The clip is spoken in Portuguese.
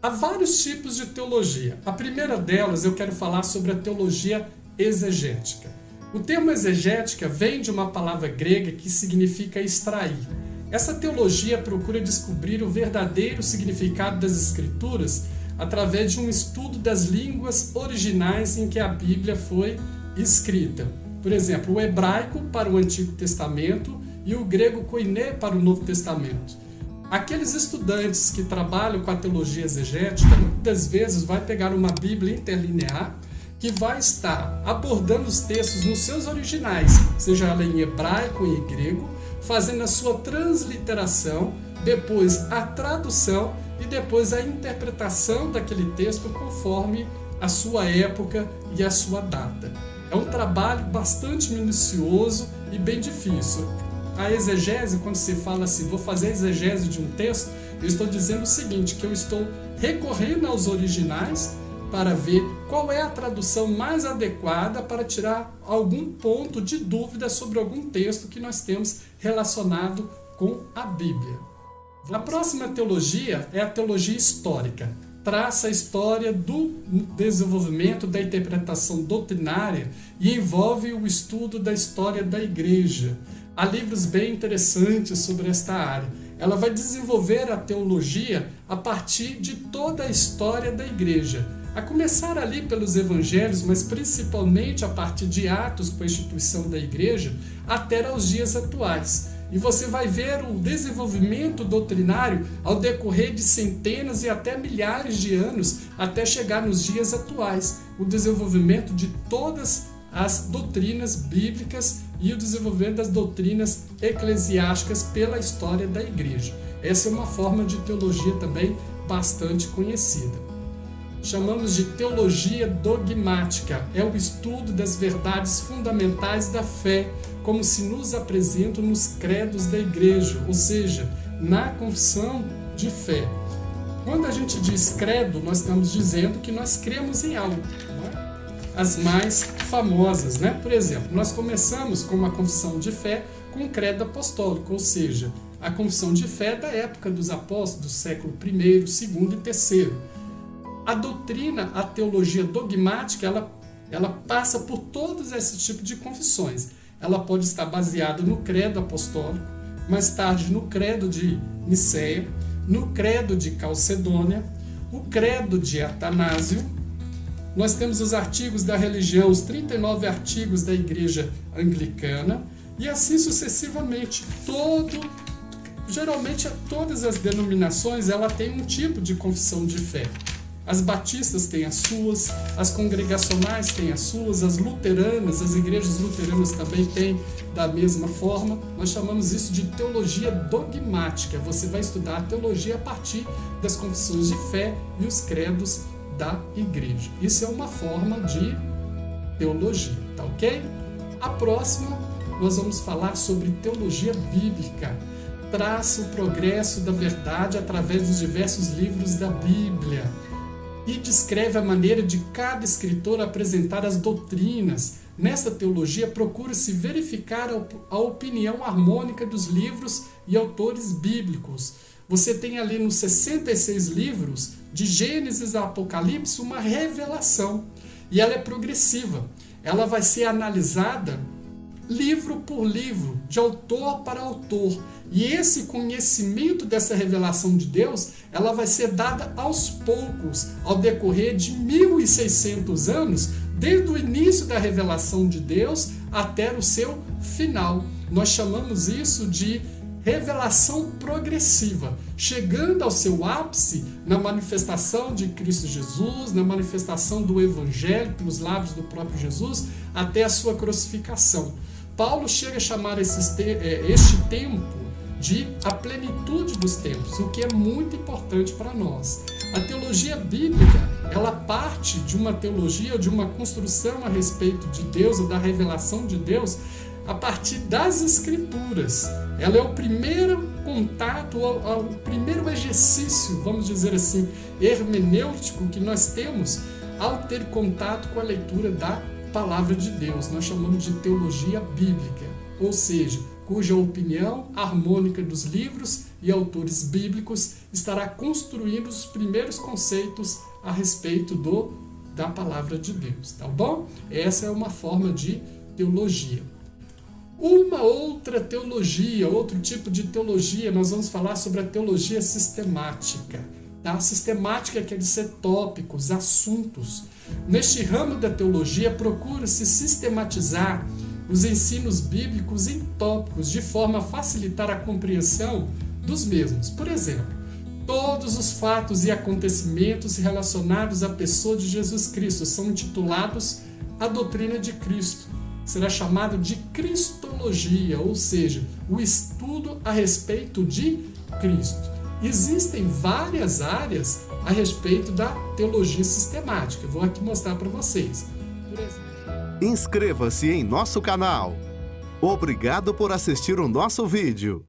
Há vários tipos de teologia. A primeira delas eu quero falar sobre a teologia exegética. O termo exegética vem de uma palavra grega que significa extrair. Essa teologia procura descobrir o verdadeiro significado das Escrituras através de um estudo das línguas originais em que a Bíblia foi escrita. Por exemplo, o hebraico para o Antigo Testamento e o grego koiné para o Novo Testamento. Aqueles estudantes que trabalham com a teologia exegética, muitas vezes vai pegar uma Bíblia interlinear que vai estar abordando os textos nos seus originais, seja ela em hebraico ou em grego, fazendo a sua transliteração, depois a tradução e depois a interpretação daquele texto conforme a sua época e a sua data. É um trabalho bastante minucioso e bem difícil. A exegese, quando se fala assim, vou fazer a exegese de um texto, eu estou dizendo o seguinte, que eu estou recorrendo aos originais para ver qual é a tradução mais adequada para tirar algum ponto de dúvida sobre algum texto que nós temos relacionado com a Bíblia. A próxima teologia é a teologia histórica. Traça a história do desenvolvimento da interpretação doutrinária e envolve o estudo da história da igreja. Há livros bem interessantes sobre esta área. Ela vai desenvolver a teologia a partir de toda a história da igreja, a começar ali pelos evangelhos, mas principalmente a partir de Atos com a instituição da igreja, até aos dias atuais. E você vai ver o desenvolvimento doutrinário ao decorrer de centenas e até milhares de anos, até chegar nos dias atuais. O desenvolvimento de todas as doutrinas bíblicas e o desenvolvimento das doutrinas eclesiásticas pela história da igreja. Essa é uma forma de teologia também bastante conhecida. Chamamos de teologia dogmática. É o estudo das verdades fundamentais da fé, como se nos apresentam nos credos da igreja, ou seja, na confissão de fé. Quando a gente diz credo, nós estamos dizendo que nós cremos em algo. As mais famosas, Por exemplo, nós começamos com uma confissão de fé com o credo apostólico, ou seja, a confissão de fé da época dos apóstolos, do século I, II e III. A doutrina, a teologia dogmática, ela passa por todos esses tipos de confissões. Ela pode estar baseada no credo apostólico, mais tarde no credo de Nicéia, no credo de Calcedônia, o credo de Atanásio. Nós temos os artigos da religião, os 39 artigos da Igreja Anglicana, e assim sucessivamente. Geralmente, todas as denominações ela tem um tipo de confissão de fé. As batistas têm as suas, as congregacionais têm as suas, as luteranas, as igrejas luteranas também têm da mesma forma. Nós chamamos isso de teologia dogmática. Você vai estudar a teologia a partir das confissões de fé e os credos da igreja. Isso é uma forma de teologia, tá ok? A próxima, nós vamos falar sobre teologia bíblica. Traça o progresso da verdade através dos diversos livros da Bíblia e descreve a maneira de cada escritor apresentar as doutrinas. Nessa teologia, procura-se verificar a opinião harmônica dos livros e autores bíblicos. Você tem ali nos 66 livros, de Gênesis a Apocalipse, uma revelação. E ela é progressiva. Ela vai ser analisada livro por livro, de autor para autor. E esse conhecimento dessa revelação de Deus, ela vai ser dada aos poucos, ao decorrer de 1600 anos, desde o início da revelação de Deus até o seu final. Nós chamamos isso de revelação progressiva, chegando ao seu ápice na manifestação de Cristo Jesus, na manifestação do Evangelho pelos lábios do próprio Jesus, até a sua crucificação. Paulo chega a chamar este tempo de a plenitude dos tempos, o que é muito importante para nós. A teologia bíblica, ela parte de uma teologia, de uma construção a respeito de Deus, ou da revelação de Deus, a partir das Escrituras. Ela é o primeiro contato, o primeiro exercício, vamos dizer assim, hermenêutico que nós temos ao ter contato com a leitura da Palavra de Deus. Nós chamamos de teologia bíblica, ou seja, cuja opinião harmônica dos livros e autores bíblicos estará construindo os primeiros conceitos a respeito da palavra de Deus, tá bom? Essa é uma forma de teologia. Uma outra teologia, outro tipo de teologia, nós vamos falar sobre a teologia sistemática. Tá? Sistemática quer dizer tópicos, assuntos. Neste ramo da teologia, procura-se sistematizar os ensinos bíblicos em tópicos, de forma a facilitar a compreensão dos mesmos. Por exemplo, todos os fatos e acontecimentos relacionados à pessoa de Jesus Cristo são intitulados a doutrina de Cristo. Será chamado de cristologia, ou seja, o estudo a respeito de Cristo. Existem várias áreas a respeito da teologia sistemática. Eu vou aqui mostrar para vocês. Por exemplo, inscreva-se em nosso canal. Obrigado por assistir o nosso vídeo.